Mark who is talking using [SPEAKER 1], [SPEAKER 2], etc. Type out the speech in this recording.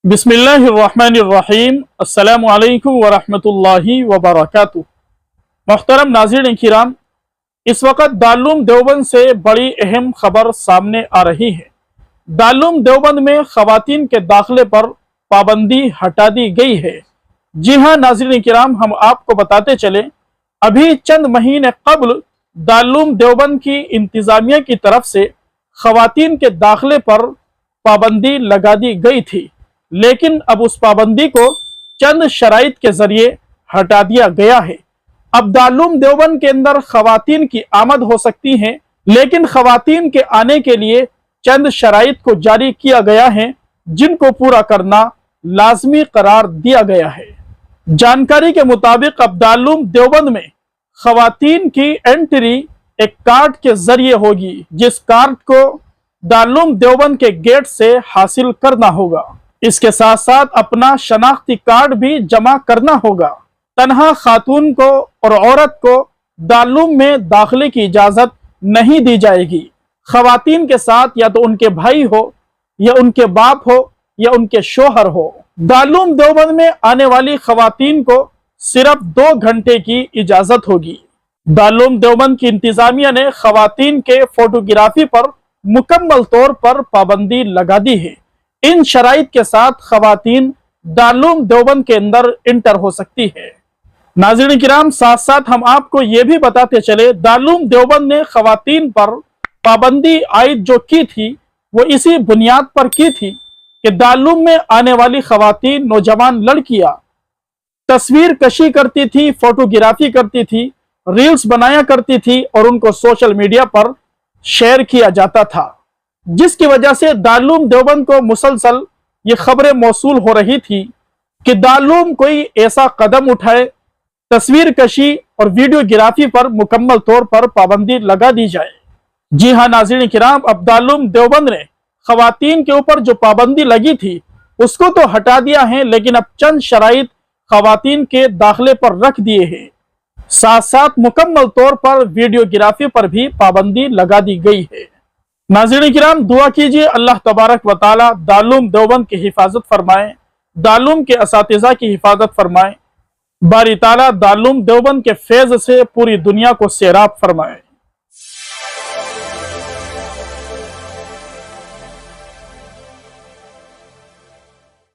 [SPEAKER 1] बिस्मिल्लाहिर्रहमानिर्रहीम। अस्सलामु अलैकुम वरहमतुल्लाहि वबरकातुहू। मोहतरम नाज़रीन किराम, इस वक्त दारुल देवबंद से बड़ी अहम खबर सामने आ रही है। दारुल देवबंद में ख़वातीन के दाखिले पर पाबंदी हटा दी गई है। जी हाँ नाज़रीन किराम, हम आपको बताते चले, अभी चंद महीने कबल दारुल देवबंद की इंतज़ामिया की तरफ से ख़वातीन के दाखिले पर पाबंदी लगा दी गई थी, लेकिन अब उस पाबंदी को चंद शराइत के जरिए हटा दिया गया है। अब दारुल देवबंद के अंदर ख़वातीन की आमद हो सकती है, लेकिन ख़वातीन के आने के लिए चंद शराइत को जारी किया गया है, जिनको पूरा करना लाजमी करार दिया गया है। जानकारी के मुताबिक अब दारुल देवबंद में ख़वातीन की एंट्री एक कार्ड के जरिए होगी, जिस कार्ड को दारुल देवबंद के गेट से हासिल करना होगा। इसके साथ साथ अपना शनाख्ती कार्ड भी जमा करना होगा। तन्हा खातून को और औरत को दारुल में दाखिले की इजाजत नहीं दी जाएगी। ख़वातीन के साथ या तो उनके भाई हो, या उनके बाप हो, या उनके शोहर हो। दारुल देवबंद में आने वाली ख़वातीन को सिर्फ 2 घंटे की इजाजत होगी। दारुल देवबंद की इंतजामिया ने ख़वातीन के फोटोग्राफी पर मुकम्मल तौर पर पाबंदी लगा दी है। इन शराइत के साथ ख़वातीन दारुल देवबंद के अंदर इंटर हो सकती है। नाज़रीन किराम, साथ साथ हम आपको ये भी बताते चले, दारुल देवबंद ने ख़वातीन पर पाबंदी आयद जो की थी, वो इसी बुनियाद पर की थी कि दारुल में आने वाली ख़वातीन, नौजवान लड़कियां तस्वीर कशी करती थी, फोटोग्राफी करती थी, रील्स बनाया करती थी और उनको सोशल मीडिया पर शेयर किया जाता था, जिसकी वजह से दारुल देवबंद को मुसलसल ये खबरें मौसूल हो रही थी कि दारुल कोई ऐसा कदम उठाए, तस्वीर कशी और वीडियोग्राफी पर मुकम्मल तौर पर पाबंदी लगा दी जाए। जी हाँ नाज़रीन किराम, अब दारुल देवबंद ने ख़वातीन के ऊपर जो पाबंदी लगी थी उसको तो हटा दिया है, लेकिन अब चंद शराइत ख़वातीन के दाखिले पर रख दिए हैं। साथ साथ मुकम्मल तौर पर वीडियोग्राफी पर भी पाबंदी लगा दी गई है। नाज़रीन किराम, दुआ कीजिए अल्लाह तबारक व तआला दारुल देवबंद की हिफाजत फरमाए, दारुल के असातिज़ा की हिफाजत फरमाए, बारी ताला दारुल देवबंद के फैज़ से पूरी दुनिया को सैराब फरमाए।